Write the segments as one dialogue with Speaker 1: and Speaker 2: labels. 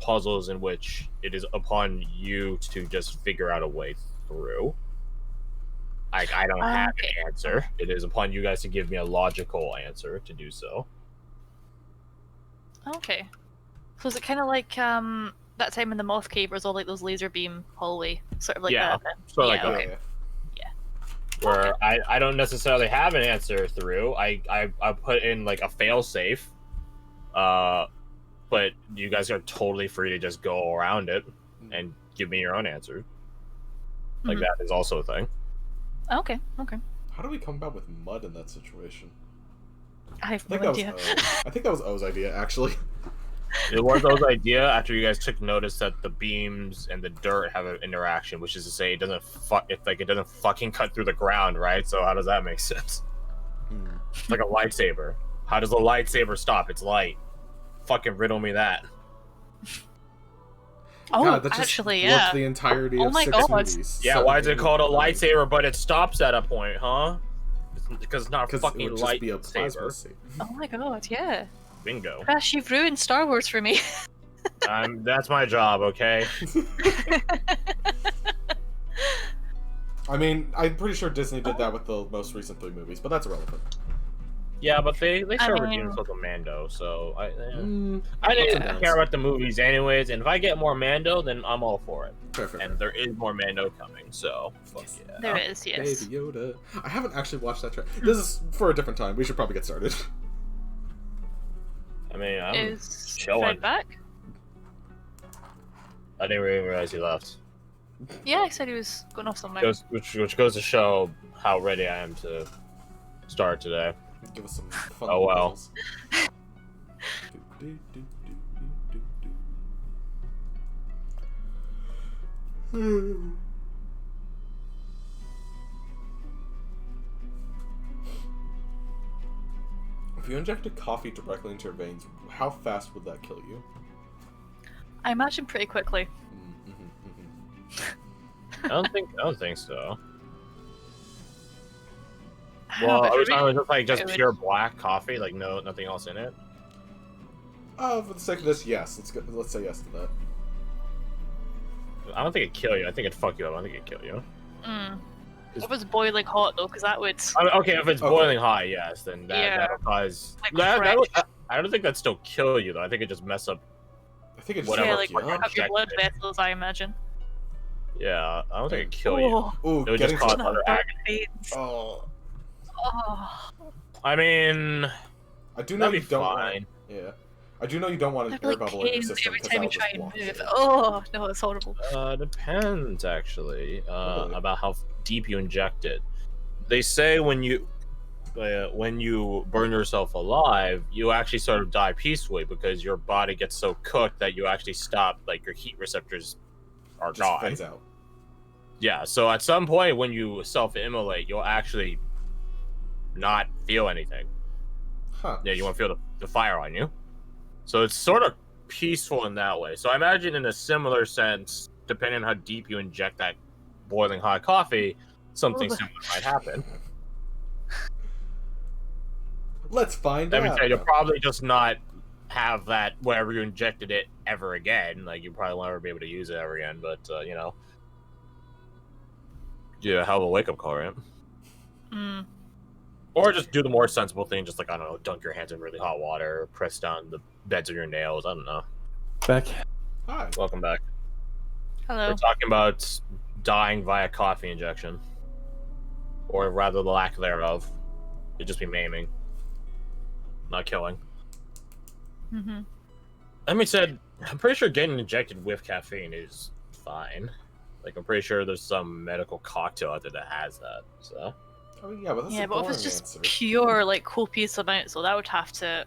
Speaker 1: puzzles in which it is upon you to just figure out a way through. Like, I don't have an answer. It is upon you guys to give me a logical answer to do so.
Speaker 2: Okay. So is it kind of like that time in the Moth Cave where there's all like those laser beam hallway, sort of like that?
Speaker 1: Sort of like
Speaker 2: okay.
Speaker 1: that. Where I don't necessarily have an answer through. I put in like a failsafe, but you guys are totally free to just go around it and give me your own answer. Like that is also a thing.
Speaker 2: Okay.
Speaker 3: How do we come about with mud in that situation?
Speaker 2: I have no idea.
Speaker 3: I think that was O's idea, actually.
Speaker 1: It was O's idea after you guys took notice that the beams and the dirt have an interaction, which is to say it doesn't it doesn't fucking cut through the ground, right? So how does that make sense? It's like a lightsaber. How does a lightsaber stop? It's light. Fucking riddle me that.
Speaker 2: Oh,
Speaker 3: God, that
Speaker 2: actually,
Speaker 3: just
Speaker 2: yeah.
Speaker 3: the entirety of 6 movies.
Speaker 1: Yeah, why is it called a lightsaber, but it stops at a point, huh? Because it's not a fucking lightsaber.
Speaker 2: Oh my god, yeah.
Speaker 1: Bingo.
Speaker 2: Crash, you've ruined Star Wars for me.
Speaker 1: That's my job, okay?
Speaker 3: I mean, I'm pretty sure Disney did that with the most recent 3 movies, but that's irrelevant.
Speaker 1: Yeah, but they started redeeming themselves with Mando, so I didn't care about the movies anyways, and if I get more Mando, then I'm all for it.
Speaker 3: Fair.
Speaker 1: And there is more Mando coming, so fuck yeah.
Speaker 2: There is, yes.
Speaker 3: Baby Yoda. I haven't actually watched that trailer. This is for a different time. We should probably get started.
Speaker 1: I mean, I'm chilling.
Speaker 2: Fred back?
Speaker 1: I didn't even realize he left.
Speaker 2: Yeah, I said he was going off somewhere.
Speaker 1: Which goes to show how ready I am to start today.
Speaker 3: Give us some fun
Speaker 1: Oh well.
Speaker 3: puzzles. If you injected coffee directly into your veins, how fast would that kill you?
Speaker 2: I imagine pretty quickly.
Speaker 1: I don't think so.
Speaker 2: Well,
Speaker 1: I was talking just like pure black coffee, like nothing else in it.
Speaker 3: For the sake of this, yes. Let's say yes to that.
Speaker 1: I don't think it'd kill you. I think it'd fuck you up. I don't think it'd kill you.
Speaker 2: If it was boiling hot though, because that would.
Speaker 1: I mean, okay, if it's boiling hot, yes, then that'll cause.
Speaker 2: Like
Speaker 1: I don't think that'd still kill you though. I think it just mess up.
Speaker 3: I think it
Speaker 1: whatever.
Speaker 2: Like up your blood vessels, I imagine.
Speaker 1: Yeah, I don't think it'd kill you.
Speaker 3: Ooh,
Speaker 1: it would just cause other agony.
Speaker 3: Oh.
Speaker 1: I mean,
Speaker 3: I do know you don't.
Speaker 1: Fine.
Speaker 3: Yeah, I do know you don't want an air bubble in your system
Speaker 2: every time you try and move.
Speaker 3: it.
Speaker 2: Oh no, it's horrible.
Speaker 1: Depends actually about how deep you inject it. They say when you burn yourself alive, you actually sort of die peacefully because your body gets so cooked that you actually stop, like your heat receptors are gone.
Speaker 3: Fades out.
Speaker 1: Yeah, so at some point when you self-immolate, you'll actually not feel anything.
Speaker 3: Huh.
Speaker 1: Yeah, you won't feel the fire on you. So it's sort of peaceful in that way. So I imagine in a similar sense, depending on how deep you inject that boiling hot coffee, something similar might happen.
Speaker 3: Let's find out.
Speaker 1: I mean, you'll probably just not have that wherever you injected it ever again. Like, you probably won't ever be able to use it ever again, but, you know. Yeah, hell of a wake-up call, right? Or just do the more sensible thing, just like, I don't know, dunk your hands in really hot water, or press down the beds of your nails, I don't know.
Speaker 4: Back.
Speaker 3: Hi.
Speaker 1: Welcome back.
Speaker 2: Hello.
Speaker 1: We're talking about dying via coffee injection. Or rather, the lack thereof. It'd just be maiming. Not killing. I mean, I'm pretty sure getting injected with caffeine is fine. Like, I'm pretty sure there's some medical cocktail out there that has that, so...
Speaker 3: Oh, yeah, but that's a
Speaker 2: but if it's just
Speaker 3: answer.
Speaker 2: pure, like, copious amounts, so that would have to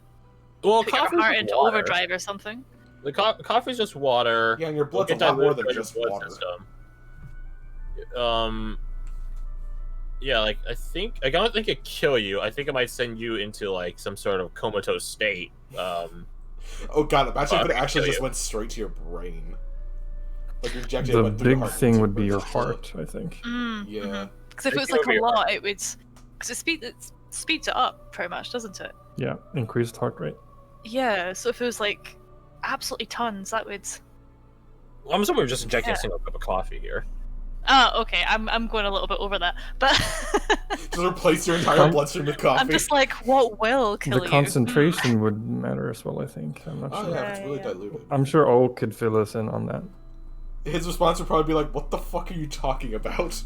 Speaker 1: put
Speaker 2: your heart into overdrive or something.
Speaker 1: The coffee's just water.
Speaker 3: Yeah, and your blood's a lot more than just water.
Speaker 1: Yeah, like, I don't think it'd kill you. I think it might send you into, like, some sort of comatose state.
Speaker 3: Oh god, imagine if it actually just went straight to your brain. Like, injected
Speaker 4: the
Speaker 3: went through your
Speaker 4: big
Speaker 3: heart
Speaker 4: thing would be your heart, I think.
Speaker 3: Yeah.
Speaker 2: Because if it was, like, a lot, it would... Because it speeds it up, pretty much, doesn't it?
Speaker 4: Yeah, increased heart rate.
Speaker 2: Yeah, so if it was, like, absolutely tons. That would.
Speaker 1: Well, I'm assuming we're just injecting a single cup of coffee here.
Speaker 2: Oh, okay. I'm going a little bit over that, but
Speaker 3: Just replace your entire bloodstream with coffee.
Speaker 2: I'm just like, what will kill
Speaker 4: The
Speaker 2: you?
Speaker 4: concentration would matter as well, I think. I'm not
Speaker 3: Oh
Speaker 4: sure.
Speaker 3: yeah, it's really diluted.
Speaker 4: I'm sure O could fill us in on that.
Speaker 3: His response would probably be like, "What the fuck are you talking about?"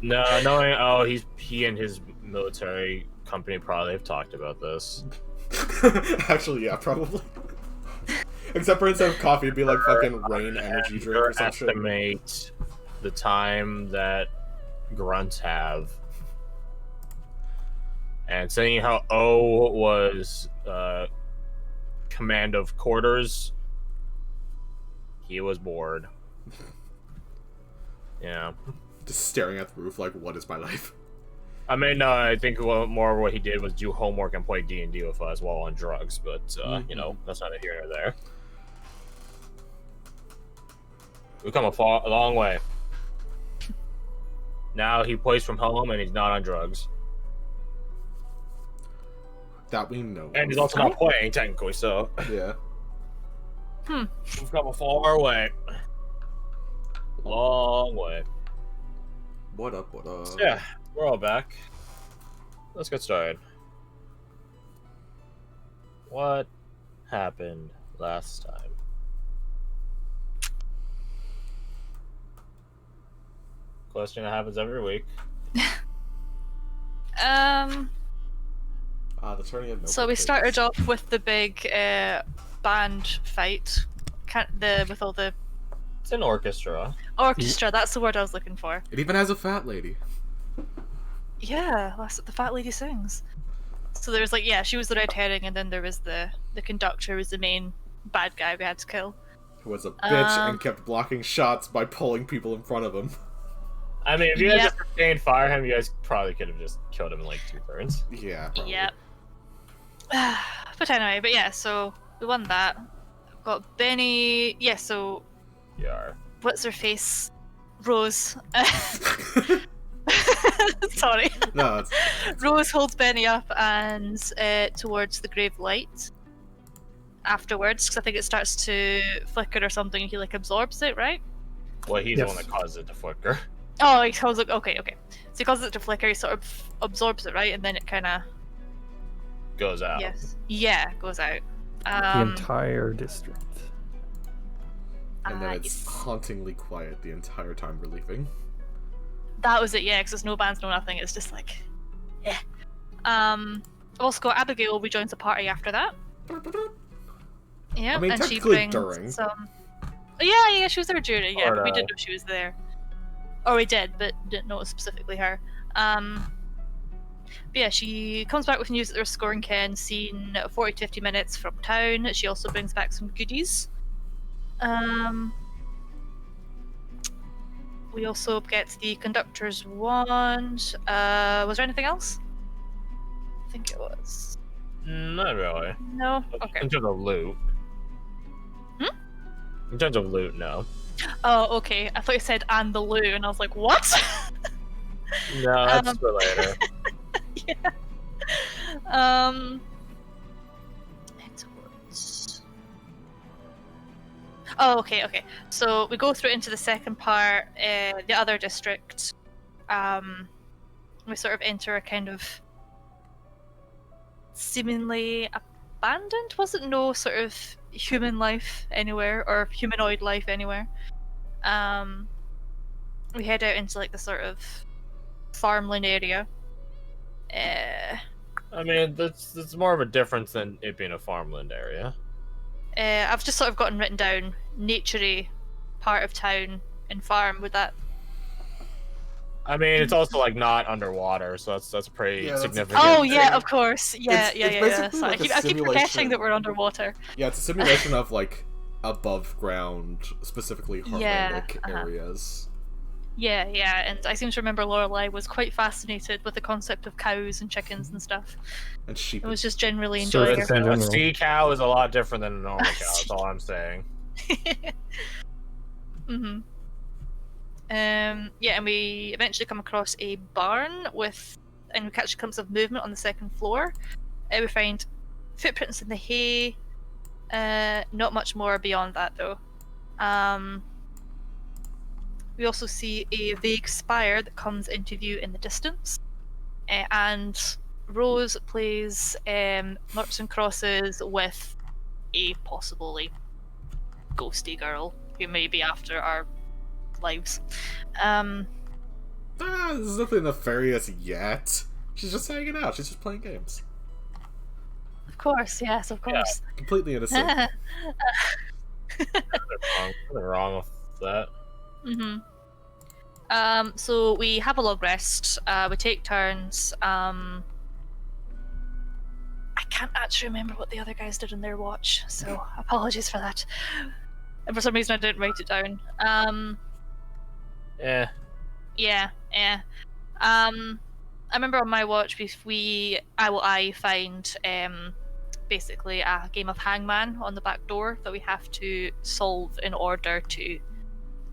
Speaker 1: No, knowing he and his military company probably have talked about this.
Speaker 3: Actually, yeah, probably. Except for instead of coffee, it'd be like fucking rain energy drink or some shit.
Speaker 1: Estimate the time that grunts have. And saying how O was command of quarters, he was bored. Yeah.
Speaker 3: Just staring at the roof like, what is my life?
Speaker 1: I mean, I think more what he did was do homework and play D&D with us while on drugs, but, you know, that's neither here nor there. We've come a long way. Now he plays from home and he's not on drugs.
Speaker 3: That we know.
Speaker 1: And he's also not playing, technically, so...
Speaker 3: Yeah.
Speaker 1: We've come a far way. Long way.
Speaker 3: What up, what up?
Speaker 1: So, yeah, we're all back. Let's get started. What happened last time? Question that happens every week.
Speaker 3: The turning of
Speaker 2: So we started off with the big band fight. With all the
Speaker 1: It's an orchestra.
Speaker 2: orchestra. That's the word I was looking for.
Speaker 3: It even has a fat lady.
Speaker 2: Yeah, that's what the fat lady sings. So there was like, yeah, she was the red herring, and then there was the conductor, who was the main bad guy we had to kill.
Speaker 3: Who was a bitch and kept blocking shots by pulling people in front of him.
Speaker 1: I mean, if you guys just sustained fire him, you guys probably could have just killed him in like 2 turns.
Speaker 3: Yeah, probably.
Speaker 2: Yep. But anyway, but yeah, so we won that. Got Benny. Yeah, so
Speaker 1: Yeah.
Speaker 2: what's her face? Rose. Sorry.
Speaker 3: No, it's...
Speaker 2: Rose holds Benny up and towards the grave light afterwards, because I think it starts to flicker or something, and he like absorbs it, right?
Speaker 1: Well, he's the one that causes it to flicker.
Speaker 2: Oh, he calls it. Okay. So he causes it to flicker. He sort of absorbs it, right, and then it kind of
Speaker 1: Goes out.
Speaker 2: yes, yeah, goes out.
Speaker 4: The entire district.
Speaker 3: And then it's
Speaker 2: yes.
Speaker 3: hauntingly quiet the entire time we're leaving.
Speaker 2: That was it, yeah, because there's no bands, no nothing. It's just like, yeah. Also got Abigail rejoins the party after that. Yeah,
Speaker 3: I mean,
Speaker 2: and she
Speaker 3: technically
Speaker 2: brings
Speaker 3: during.
Speaker 2: some. Oh, yeah, she was there during. Yeah,
Speaker 1: Or,
Speaker 2: but we didn't know she was there. Or we did, but didn't know it was specifically her. But yeah, she comes back with news that they're scoring Ken, seen 40 to 50 minutes from town. She also brings back some goodies. We also get the conductor's wand. Was there anything else? I think it was.
Speaker 1: Not really.
Speaker 2: No? Okay.
Speaker 1: In terms of loot. In terms of loot, no.
Speaker 2: Oh, okay. I thought you said and the loo, and I was like, what?
Speaker 1: No, that's for later.
Speaker 2: Yeah. Towards... Oh, okay. So we go through into the second part, the other district. We sort of enter a kind of seemingly abandoned. Wasn't no sort of human life anywhere or humanoid life anywhere. We head out into like the sort of farmland area.
Speaker 1: I mean, that's more of a difference than it being a farmland area.
Speaker 2: I've just sort of gotten written down naturey part of town and farm. Would that?
Speaker 1: I mean, it's also like not underwater, so that's pretty significant.
Speaker 2: Oh yeah, of course. Yeah.
Speaker 3: basically
Speaker 2: So
Speaker 3: like
Speaker 2: I
Speaker 3: a
Speaker 2: keep forgetting
Speaker 3: simulation.
Speaker 2: that we're underwater.
Speaker 3: Yeah, it's a simulation of like above ground, specifically Heartlandic areas.
Speaker 2: Yeah, and I seem to remember Lorelei was quite fascinated with the concept of cows and chickens and stuff.
Speaker 3: And sheep.
Speaker 2: I was just generally
Speaker 4: So
Speaker 2: enjoying
Speaker 4: it's
Speaker 2: it.
Speaker 4: in
Speaker 1: A
Speaker 4: general.
Speaker 1: sea cow is a lot different than a normal cow. That's all I'm saying.
Speaker 2: Mhm. Yeah, and we eventually come across a barn and we catch a glimpse of movement on the second floor. We find footprints in the hay, Not much more beyond that, though. We also see a vague spire that comes into view in the distance, and Rose plays Noughts and Crosses with a possibly ghosty girl who may be after our lives.
Speaker 3: There's nothing nefarious yet. She's just hanging out. She's just playing games.
Speaker 2: Of course, yes, of course.
Speaker 3: Completely innocent.
Speaker 1: Nothing wrong with that.
Speaker 2: So we have a long rest. We take turns. I can't actually remember what the other guys did in their watch, so apologies for that. And for some reason, I didn't write it down.
Speaker 1: Yeah.
Speaker 2: Yeah. I remember on my watch, I find basically a game of Hangman on the back door that we have to solve in order to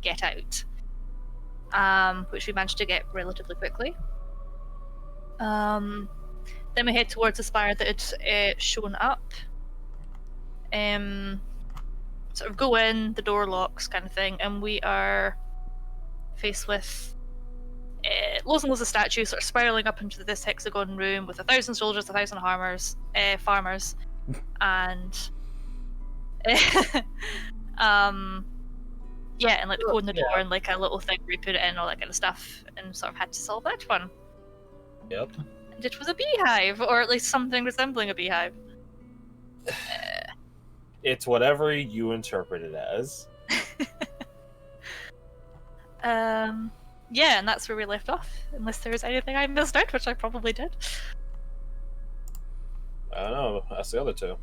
Speaker 2: get out. Which we managed to get relatively quickly. Then we head towards the spire that had shown up. Sort of go in, the door locks, kind of thing, and we are faced with loads and loads of statues sort of spiraling up into this hexagon room with 1,000 soldiers, 1,000 farmers, and yeah, and like the code in the door and like a little thing where you put it in, all that kind of stuff, and sort of had to solve that one.
Speaker 1: Yep.
Speaker 2: And it was a beehive, or at least something resembling a beehive.
Speaker 1: It's whatever you interpret it as.
Speaker 2: Yeah, and that's where we left off. Unless there's anything I missed out, which I probably did.
Speaker 1: I don't know. That's the other two.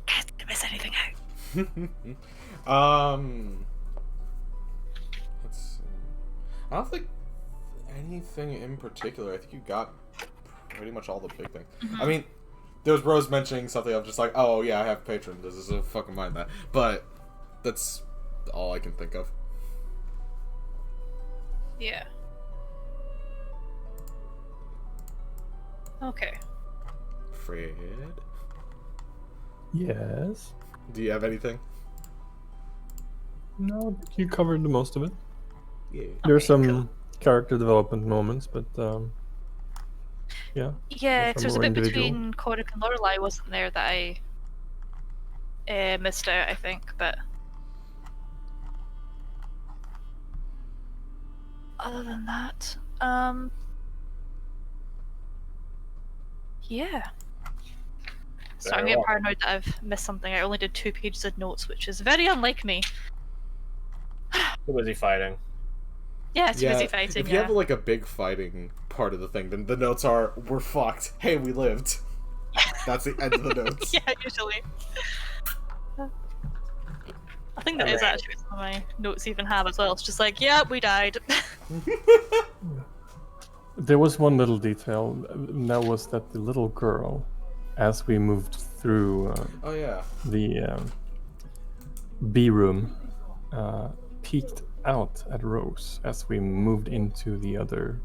Speaker 2: Guys, did I miss anything out?
Speaker 3: Let's see. I don't think anything in particular. I think you got pretty much all the big things. I mean, there was Rose mentioning something. I'm just like, oh yeah, I have patrons. This is a fucking mind that. But that's all I can think of.
Speaker 2: Yeah. Okay.
Speaker 3: Fred,
Speaker 4: Yes.
Speaker 3: do you have anything?
Speaker 4: No, I think you covered the most of it.
Speaker 3: Yeah.
Speaker 4: There's some
Speaker 2: cool.
Speaker 4: character development moments, but yeah.
Speaker 2: Yeah,
Speaker 4: Some
Speaker 2: so there's a
Speaker 4: more
Speaker 2: bit
Speaker 4: individual.
Speaker 2: between Korik and Lorelei, wasn't there, that I missed out, I think, but other than that, yeah. So I'm
Speaker 1: Very
Speaker 2: getting
Speaker 1: well.
Speaker 2: paranoid that I've missed something. I only did 2 pages of notes, which is very unlike me.
Speaker 1: Too busy fighting.
Speaker 2: Yeah, too busy fighting,
Speaker 3: If you have like a big fighting part of the thing, then the notes are, we're fucked. Hey, we lived. That's the end of the notes.
Speaker 2: Yeah, usually. I think that is actually what my notes even have as well. It's just like, yeah, we died.
Speaker 4: There was one little detail, and that was that the little girl, as we moved through
Speaker 3: Oh yeah.
Speaker 4: the B room, peeked out at Rose as we moved into the other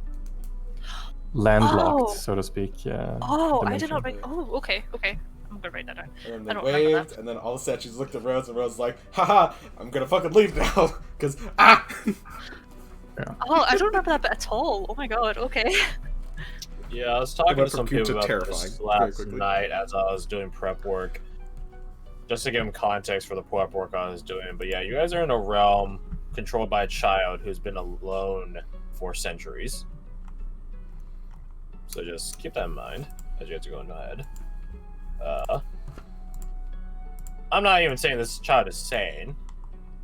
Speaker 4: landlocked,
Speaker 2: Oh.
Speaker 4: so to speak.
Speaker 2: Oh, I did
Speaker 4: dimension.
Speaker 2: not write. Oh, okay. I'm gonna write that down.
Speaker 3: And
Speaker 2: I
Speaker 3: then
Speaker 2: don't
Speaker 3: they
Speaker 2: remember
Speaker 3: waved,
Speaker 2: that.
Speaker 3: and then all the statues looked at Rose, and Rose was like, haha, I'm gonna fucking leave now. Because, ah!
Speaker 2: Oh, I don't remember that bit at all. Oh my god. Okay.
Speaker 1: Yeah, I was talking to
Speaker 3: went from
Speaker 1: some
Speaker 3: cute
Speaker 1: people
Speaker 3: to
Speaker 1: about
Speaker 3: terrifying
Speaker 1: this
Speaker 3: very
Speaker 1: last
Speaker 3: quickly.
Speaker 1: night as I was doing prep work. Just to give them context for the prep work I was doing. But yeah, you guys are in a realm controlled by a child who's been alone for centuries. So just keep that in mind as you guys are going ahead. I'm not even saying this child is sane.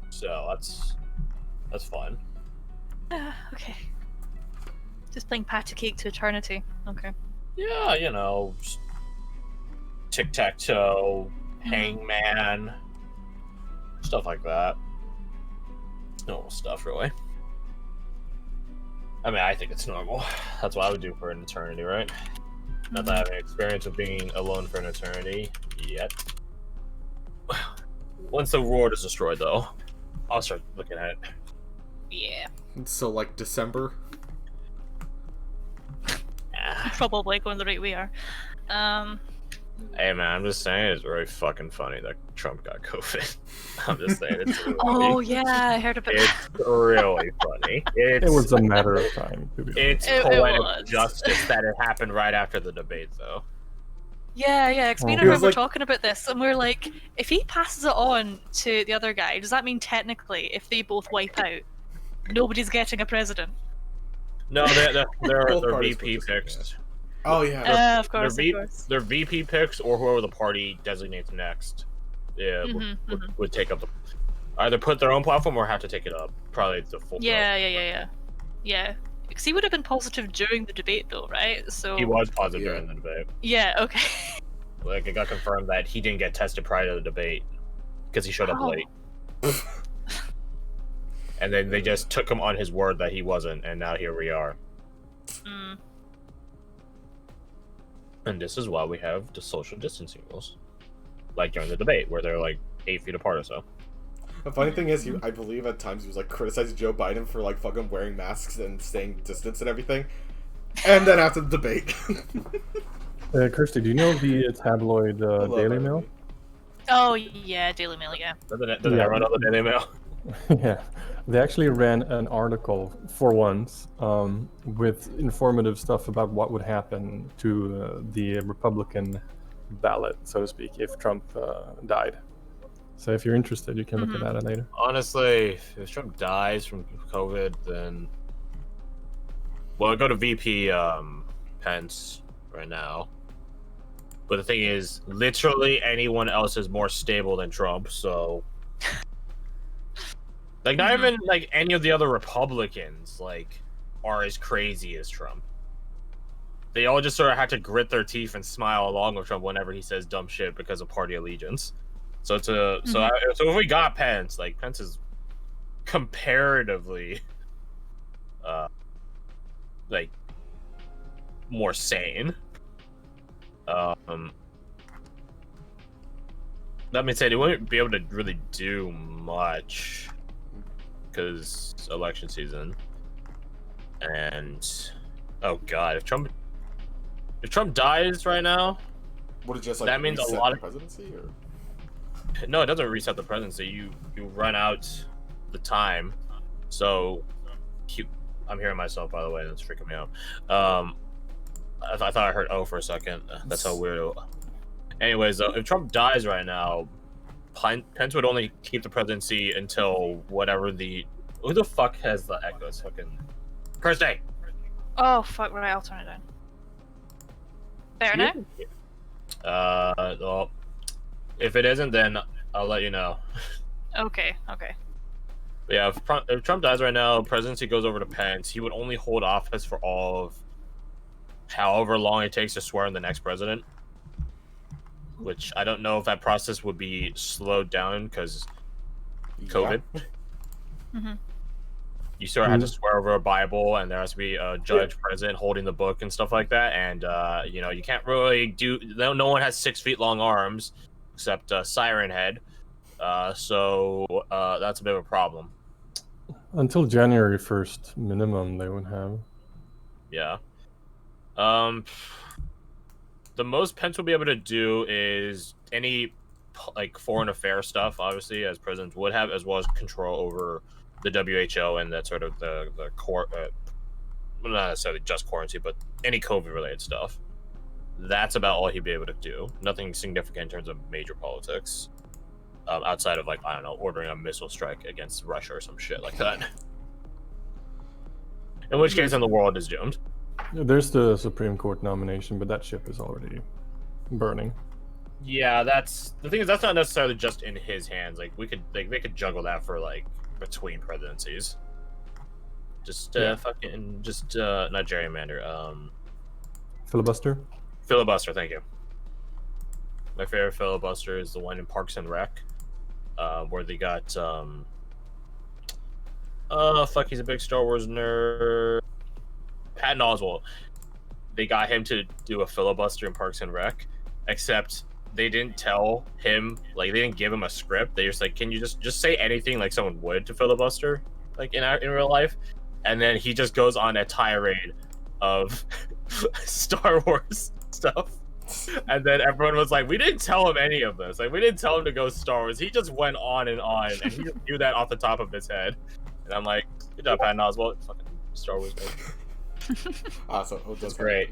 Speaker 1: So that's fun.
Speaker 2: Okay. Just playing patty cake to eternity. Okay.
Speaker 1: Yeah, you know, just tic-tac-toe, hangman, stuff like that. Normal stuff, really. I mean, I think it's normal. That's what I would do for an eternity, right? Not that I have any experience of being alone for an eternity yet. Once the world is destroyed, though, I'll start looking at it.
Speaker 2: Yeah.
Speaker 3: So, like, December?
Speaker 1: Ah,
Speaker 2: Probably going the rate we are.
Speaker 1: Hey man, I'm just saying it's very fucking funny that Trump got COVID. I'm just saying it's really,
Speaker 2: Oh yeah, I heard about
Speaker 1: it's really funny. It's
Speaker 4: It was a matter of time, to be honest.
Speaker 1: it's
Speaker 2: It
Speaker 1: poetic
Speaker 2: was.
Speaker 1: justice that it happened right after the debate, though.
Speaker 2: Yeah, because me and
Speaker 4: He
Speaker 2: her
Speaker 3: was
Speaker 2: were
Speaker 3: like-
Speaker 2: talking about this, and we're like, if he passes it on to the other guy, does that mean technically, if they both wipe out, nobody's getting a president?
Speaker 1: No, they're
Speaker 3: Both
Speaker 1: they're
Speaker 3: parties
Speaker 1: VP
Speaker 3: were just-
Speaker 1: picks.
Speaker 3: Oh yeah.
Speaker 2: Of course,
Speaker 1: they're,
Speaker 2: of course.
Speaker 1: they're VP picks, or whoever the party designates next. Yeah, would take up the either put their own platform or have to take it up. Probably the full.
Speaker 2: Yeah. Because he would have been positive during the debate, though, right? So
Speaker 1: He was positive
Speaker 3: Yeah.
Speaker 1: during the debate.
Speaker 2: Yeah. Okay.
Speaker 1: Like it got confirmed that he didn't get tested prior to the debate because he showed up
Speaker 2: Oh.
Speaker 1: late. And then they just took him on his word that he wasn't, and now here we are.
Speaker 2: Mm.
Speaker 1: And this is why we have the social distancing rules, like during the debate, where they're like 8 feet apart or so.
Speaker 3: The funny thing is, I believe at times he was like criticizing Joe Biden for like fucking wearing masks and staying distance and everything. And then after the debate,
Speaker 4: Kirsty, do you know the tabloid
Speaker 3: I love
Speaker 4: Daily
Speaker 3: that
Speaker 4: Mail?
Speaker 3: movie.
Speaker 2: Oh yeah, Daily Mail. Yeah.
Speaker 1: Doesn't it
Speaker 4: Yeah.
Speaker 1: run on the Daily Mail?
Speaker 4: Yeah, they actually ran an article for once with informative stuff about what would happen to the Republican ballot, so to speak, if Trump died. So if you're interested, you can look at that later.
Speaker 1: Honestly, if Trump dies from COVID, then well, go to VP Pence right now. But the thing is, literally anyone else is more stable than Trump, so like not even like any of the other Republicans like are as crazy as Trump. They all just sort of had to grit their teeth and smile along with Trump whenever he says dumb shit because of party allegiance. So so if we got Pence, like Pence is comparatively like more sane. Let me say they wouldn't be able to really do much because election season. And oh god, if Trump dies right now,
Speaker 3: Would it just like
Speaker 1: that means a
Speaker 3: reset
Speaker 1: lot
Speaker 3: the
Speaker 1: of
Speaker 3: presidency or?
Speaker 1: no, it doesn't reset the presidency. You run out the time. So I'm hearing myself, by the way. That's freaking me out. I thought I heard "oh" for a second. That's how weird. Anyways, though, if Trump dies right now, Pence would only keep the presidency until whatever who the fuck has the echoes? Fucking Thursday.
Speaker 2: Oh fuck! Right, I'll turn it down. Better now?
Speaker 1: Well, if it isn't, then I'll let you know.
Speaker 2: Okay.
Speaker 1: But yeah, if Trump dies right now, presidency goes over to Pence. He would only hold office for all of however long it takes to swear in the next president. Which I don't know if that process would be slowed down because COVID. You sort of have to swear over a Bible, and there has to be a judge present holding the book and stuff like that. And you can't really do. No one has 6 feet long arms except Siren Head. So that's a bit of a problem.
Speaker 4: Until January 1st minimum, they would have.
Speaker 1: Yeah. The most Pence will be able to do is any like foreign affairs stuff, obviously, as presidents would have, as well as control over the WHO and that sort of the well, not necessarily just quarantine, but any COVID related stuff. That's about all he'd be able to do. Nothing significant in terms of major politics, outside of like I don't know, ordering a missile strike against Russia or some shit like that. In which case, then the world is doomed.
Speaker 4: There's the Supreme Court nomination, but that ship is already burning.
Speaker 1: Yeah, that's the thing. Is that's not necessarily just in his hands. Like they could juggle that for like between presidencies. Just not gerrymander.
Speaker 4: Filibuster?
Speaker 1: Filibuster. Thank you. My favorite filibuster is the one in Parks and Rec, where they got he's a big Star Wars nerd. Patton Oswalt. They got him to do a filibuster in Parks and Rec, except they didn't tell him, like they didn't give him a script. They just like, can you just say anything like someone would to filibuster, like in real life? And then he just goes on a tirade of Star Wars stuff. And then everyone was like, we didn't tell him any of this. Like, we didn't tell him to go Star Wars. He just went on, and he just knew that off the top of his head. And I'm like, good job, Patton Oswalt. Fucking Star Wars, baby.
Speaker 3: So
Speaker 1: That's great.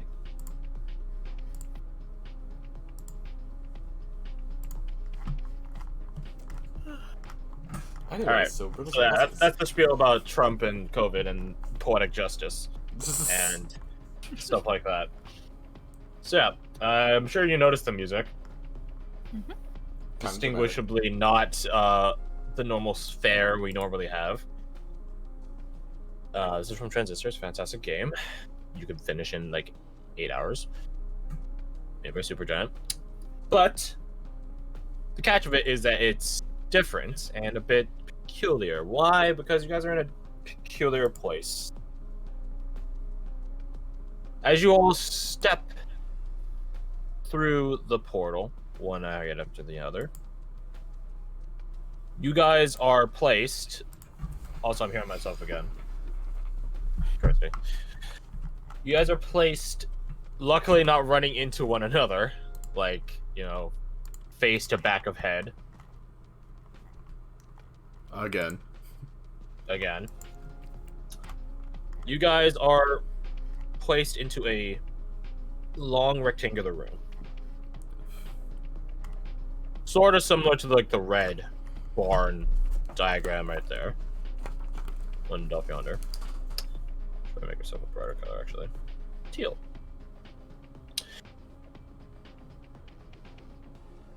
Speaker 3: Anyway,
Speaker 1: All right.
Speaker 3: so
Speaker 1: that's the spiel about Trump and COVID and poetic justice and stuff like that. So yeah, I'm sure you noticed the music.
Speaker 2: Mm-hmm.
Speaker 1: Distinguishably not the normal fare we normally have. This is from Transistors, fantastic game. You can finish in like 8 hours. Maybe a super giant. But the catch of it is that it's different and a bit peculiar. Why? Because you guys are in a peculiar place. As you all step through the portal, one area after the other, you guys are placed. Also, I'm hearing myself again. Correct me. You guys are placed, luckily not running into one another, like, you know, face to back of head.
Speaker 3: Again.
Speaker 1: You guys are placed into a long rectangular room. Sort of similar to like the red barn diagram right there. One off yonder. Try to make yourself a brighter color, actually. Teal.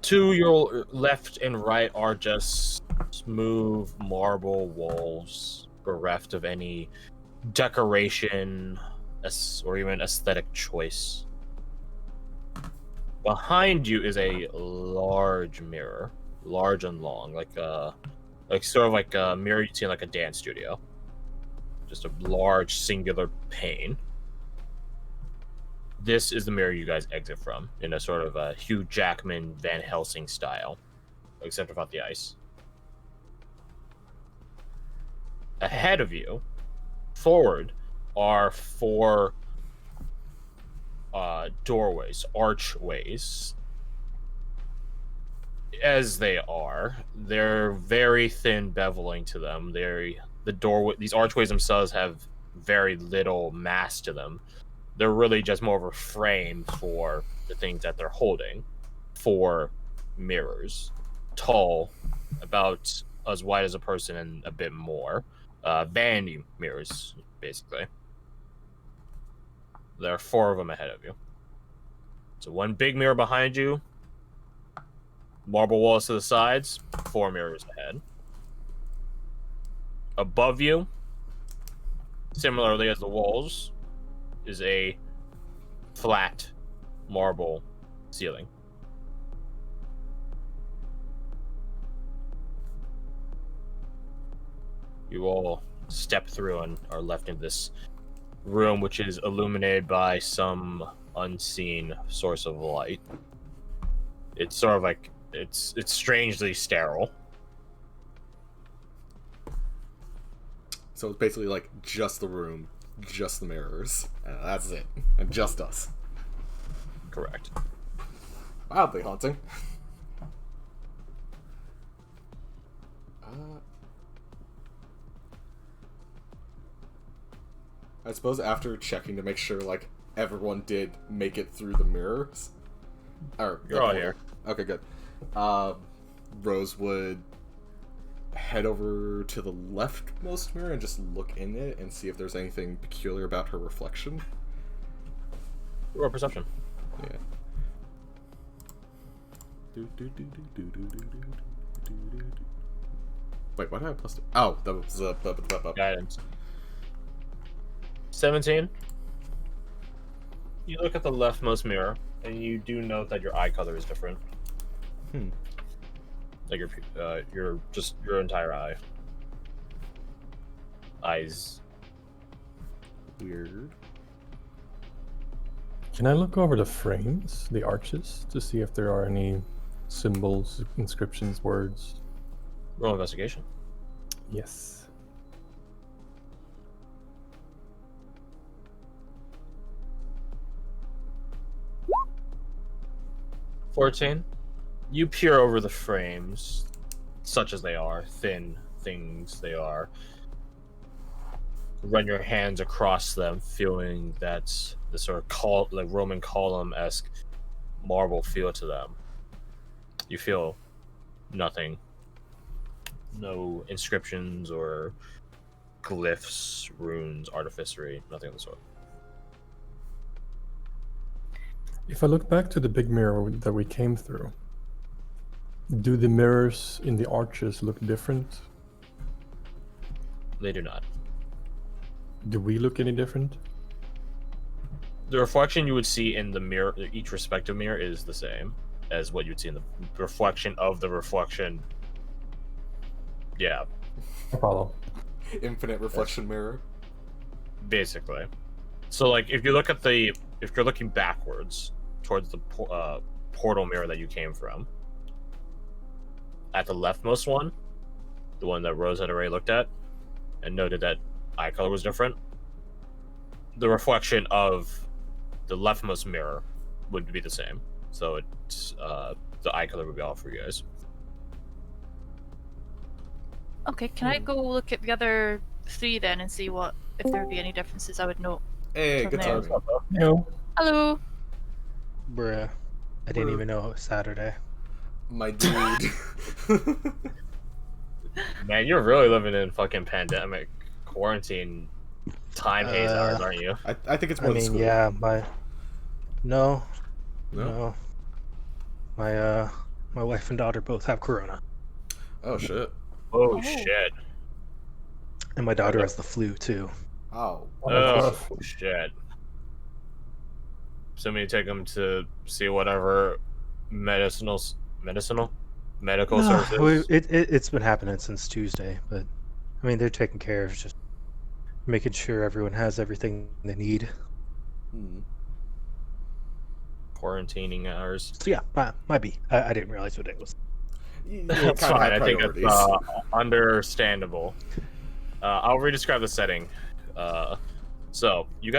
Speaker 1: To your left and right are just smooth marble walls, bereft of any decoration or even aesthetic choice. Behind you is a large mirror, large and long, like sort of like a mirror you'd see in like a dance studio. Just a large singular pane. This is the mirror you guys exit from, in a sort of a Hugh Jackman, Van Helsing style, except without the ice. Ahead of you, forward, are 4 doorways, archways. As they are, they're very thin beveling to them. These archways themselves have very little mass to them. They're really just more of a frame for the things that they're holding. 4 mirrors, tall, about as wide as a person and a bit more. Vanity mirrors, basically. There are 4 of them ahead of you. So 1 big mirror behind you, marble walls to the sides, 4 mirrors ahead. Above you, similarly as the walls, is a flat marble ceiling. You all step through and are left in this room, which is illuminated by some unseen source of light. It's sort of like it's strangely sterile.
Speaker 3: So it's basically like just the room, just the mirrors. That's it. And just us.
Speaker 1: Correct.
Speaker 3: Wildly haunting. I suppose after checking to make sure, like, everyone did make it through the mirrors.
Speaker 1: You're all here.
Speaker 3: Okay, good. Rose would head over to the leftmost mirror and just look in it and see if there's anything peculiar about her reflection.
Speaker 1: Roll perception.
Speaker 3: Yeah. Wait, why did I plus 2? Oh, that was
Speaker 1: Guidance. 17. You look at the leftmost mirror, and you do note that your eye color is different. Like your entire eye. Eyes.
Speaker 3: Weird.
Speaker 4: Can I look over the frames, the arches, to see if there are any symbols, inscriptions, words?
Speaker 1: Roll investigation.
Speaker 4: Yes.
Speaker 1: 14. You peer over the frames, such as they are, thin things they are. Run your hands across them, feeling that the sort of like Roman column-esque marble feel to them. You feel nothing. No inscriptions or glyphs, runes, artificery, nothing of the sort.
Speaker 4: If I look back to the big mirror that we came through, do the mirrors in the arches look different?
Speaker 1: They do not.
Speaker 4: Do we look any different?
Speaker 1: The reflection you would see in the mirror, each respective mirror, is the same as what you'd see in the reflection of the reflection. Yeah.
Speaker 4: I follow.
Speaker 3: Infinite reflection mirror.
Speaker 1: Basically. So, like, if you're looking backwards towards the portal mirror that you came from, at the leftmost one, the one that Rose had already looked at, and noted that eye color was different, the reflection of the leftmost mirror would be the same. So it's the eye color would be off for you guys.
Speaker 2: Okay, can I go look at the other 3 then and see if there would be any differences I would note?
Speaker 3: Hey,
Speaker 2: From
Speaker 3: good
Speaker 2: there.
Speaker 3: timing.
Speaker 4: No.
Speaker 2: Hello.
Speaker 5: Bruh. I didn't even know it was Saturday.
Speaker 3: My dude.
Speaker 1: Man, you're really living in fucking pandemic quarantine time haze hours, aren't you?
Speaker 3: I think it's more
Speaker 5: I
Speaker 3: than
Speaker 5: mean,
Speaker 3: school.
Speaker 5: yeah, No.
Speaker 3: No?
Speaker 5: My wife and daughter both have corona.
Speaker 3: Oh shit.
Speaker 1: Oh shit.
Speaker 5: And my daughter has the flu too.
Speaker 3: Oh.
Speaker 1: Oh shit. Somebody take them to see whatever medical services.
Speaker 5: It's been happening since Tuesday, but I mean they're taking care of just making sure everyone has everything they need.
Speaker 3: Hmm.
Speaker 1: Quarantining hours.
Speaker 5: So yeah, might be. I didn't realize what it was.
Speaker 1: That's fine. I think it's understandable. I'll re-describe the setting. So you guys